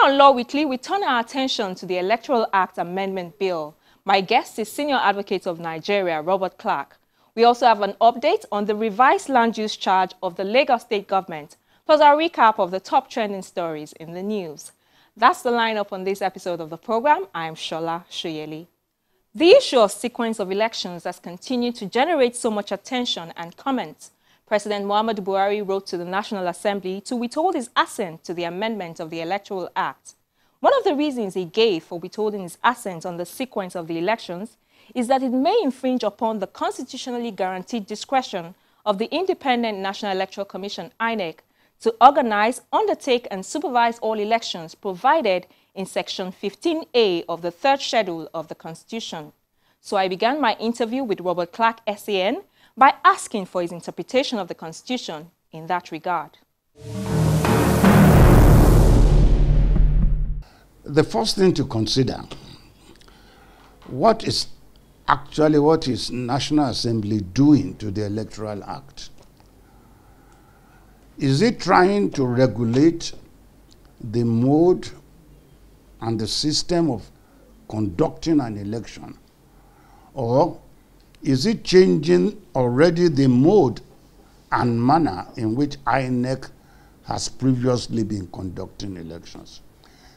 on Law Weekly, we turn our attention to the Electoral Act Amendment Bill. My guest is Senior Advocate of Nigeria, Robert Clarke. We also have an update on the revised land use charge of the Lagos State government, plus a recap of the top trending stories in the news. That's the lineup on this episode of the program. I'm Shola Shoyeli. The issue of sequence of elections has continued to generate so much attention and comment. President Muhammadu Buhari wrote to the National Assembly to withhold his assent to the amendment of the Electoral Act. One of the reasons he gave for withholding his assent on the sequence of the elections is that it may infringe upon the constitutionally guaranteed discretion of the Independent National Electoral Commission, INEC, to organize, undertake and supervise all elections provided in Section 15A of the third schedule of the Constitution. So I began my interview with Robert Clarke, SAN, by asking for his interpretation of the Constitution in that regard. The first thing to consider, what is National Assembly doing to the Electoral Act? Is it trying to regulate the mode and the system of conducting an election? Or is it changing already the mode and manner in which INEC has previously been conducting elections?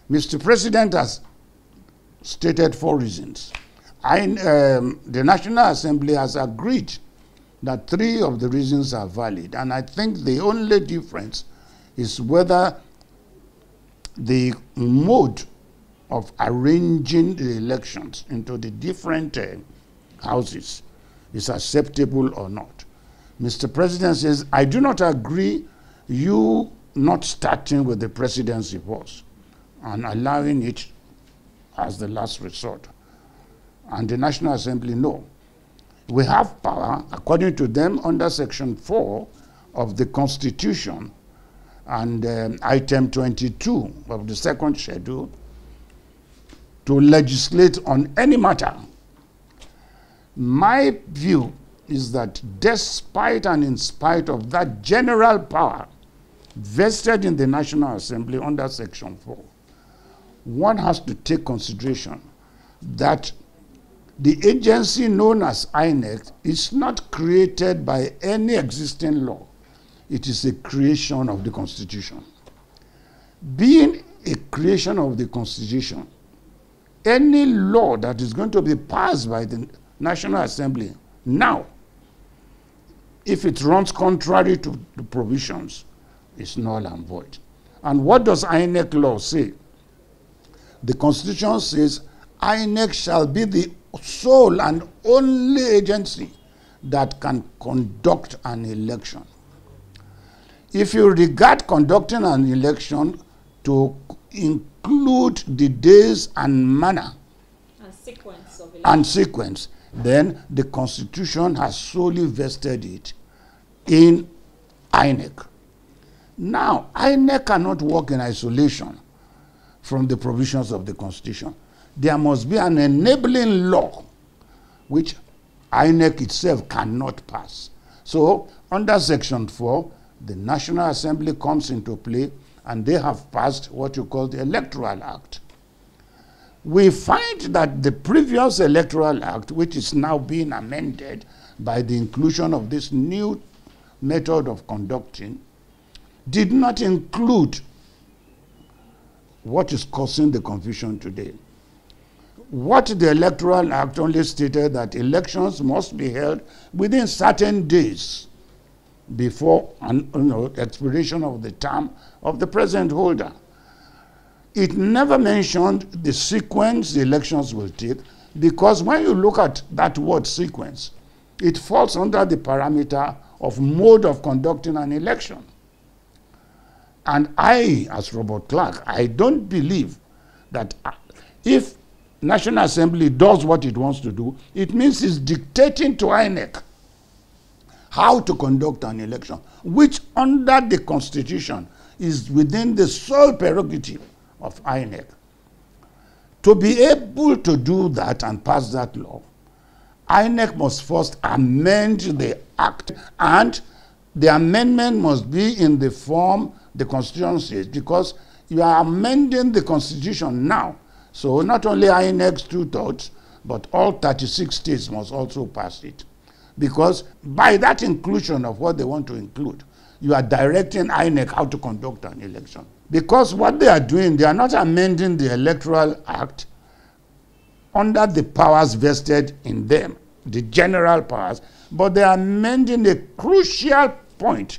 Mr. President has stated 4 reasons. The National Assembly has agreed that 3 of the reasons are valid, and I think the only difference is whether the mode of arranging the elections into the different houses is acceptable or not. Mr. President says, I do not agree you not starting with the presidency pause and allowing it as the last resort. And the National Assembly, no. We have power, according to them, under Section 4 of the Constitution and Item 22 of the second schedule to legislate on any matter. My view is that despite and in spite of that general power vested in the National Assembly under Section 4, one has to take consideration that the agency known as INEC is not created by any existing law. It is a creation of the Constitution. Being a creation of the Constitution, any law that is going to be passed by the National Assembly now, if it runs contrary to the provisions, is null and void. And what does INEC law say? The Constitution says INEC shall be the sole and only agency that can conduct an election. If you regard conducting an election to include the days and manner and sequence, then the Constitution has solely vested it in INEC. Now, INEC cannot work in isolation from the provisions of the Constitution. There must be an enabling law which INEC itself cannot pass. So, under Section 4, the National Assembly comes into play and they have passed what you call the Electoral Act. We find that the previous Electoral Act, which is now being amended by the inclusion of this new method of conducting, did not include what is causing the confusion today. What the Electoral Act only stated that elections must be held within certain days before expiration of the term of the present holder. It never mentioned the sequence the elections will take, because when you look at that word sequence, it falls under the parameter of mode of conducting an election. And I, as Robert Clarke, I don't believe that if National Assembly does what it wants to do, it means it's dictating to INEC how to conduct an election, which under the Constitution is within the sole prerogative of INEC. To be able to do that and pass that law, INEC must first amend the act, and the amendment must be in the form the Constitution says, because You are amending the constitution now. So not only INEC's 2/3, but all 36 states must also pass it. Because by that inclusion of what they want to include, you are directing INEC how to conduct an election. Because what they are doing, they are not amending the Electoral Act under the powers vested in them, the general powers, but they are amending a crucial point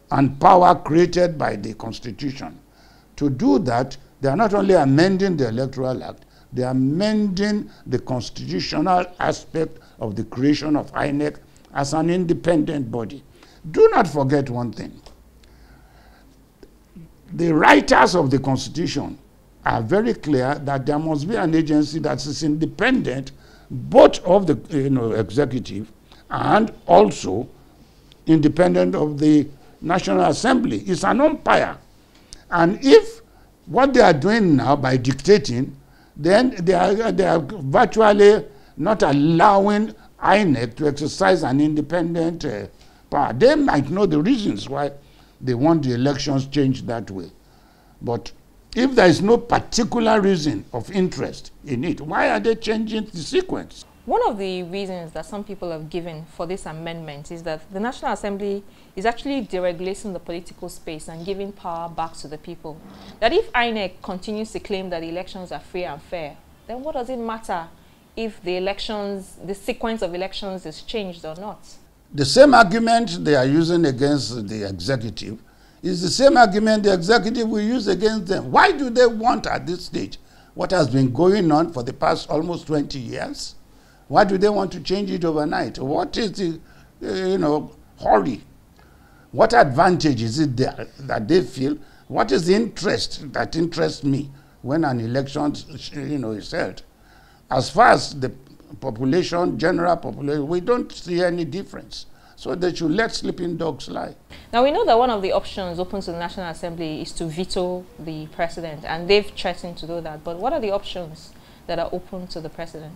and power created by the Constitution. To do that, they are not only amending the Electoral Act, they are amending the constitutional aspect of the creation of INEC as an independent body. Do not forget one thing. The writers of the Constitution are very clear that there must be an agency that is independent, both of the executive and also independent of the National Assembly. It's an umpire. And if what they are doing now by dictating, then they are virtually not allowing INEC to exercise an independent power. They might know the reasons why they want the elections changed that way. But if there is no particular reason of interest in it, why are they changing the sequence? One of the reasons that some people have given for this amendment is that the National Assembly is actually deregulating the political space and giving power back to the people. That if INEC continues to claim that the elections are free and fair, then what does it matter if the elections, the sequence of elections is changed or not? The same argument they are using against the executive is the same argument the executive will use against them. Why do they want at this stage what has been going on for the past almost 20 years? Why do they want to change it overnight? What is the, hurry? What advantage is it there that they feel? What is the interest that interests me when an election, is held? As far as the population, general population, we don't see any difference. So they should let sleeping dogs lie. Now we know that one of the options open to the National Assembly is to veto the president, and they've threatened to do that. But what are the options that are open to the president?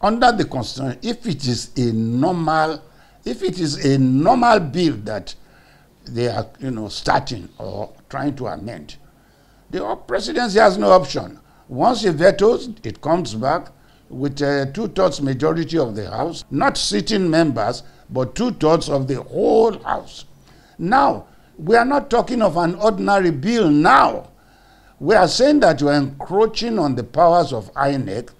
Under the Constitution, if it is a normal bill that they are, starting or trying to amend, the presidency has no option. Once it vetoes, it comes back with a 2/3 majority of the House, not sitting members, but 2/3 of the whole House. Now, we are not talking of an ordinary bill now. We are saying that we are encroaching on the powers of INEC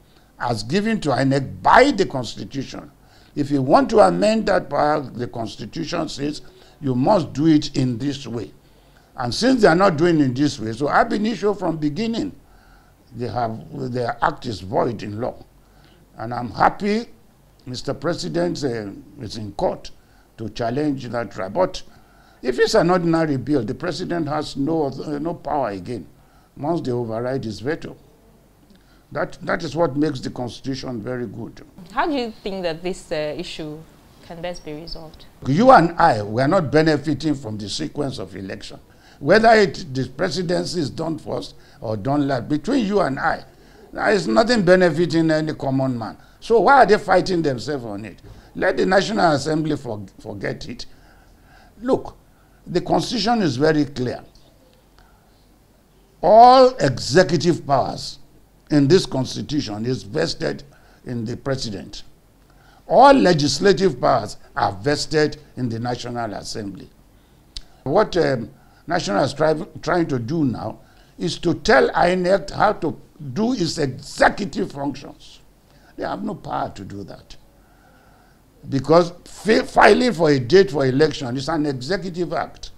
as given to INEC by the Constitution. If you want to amend that power, the Constitution says you must do it in this way. And since they are not doing it this way, so ab initio from beginning, their act is void in law. And I'm happy Mr. President is in court to challenge that right. But if it's an ordinary bill, the president has no power again once they override his veto. That is what makes the Constitution very good. How do you think that this issue can best be resolved? You and I, we are not benefiting from the sequence of election. Whether the presidency is done first or done last, between you and I, there is nothing benefiting any common man. So why are they fighting themselves on it? Let the National Assembly forget it. Look, the Constitution is very clear. All executive powers in this Constitution is vested in the president. All legislative powers are vested in the National Assembly. What National is trying to do now is to tell INEC how to do its executive functions. They have no power to do that. Because filing for a date for election is an executive act.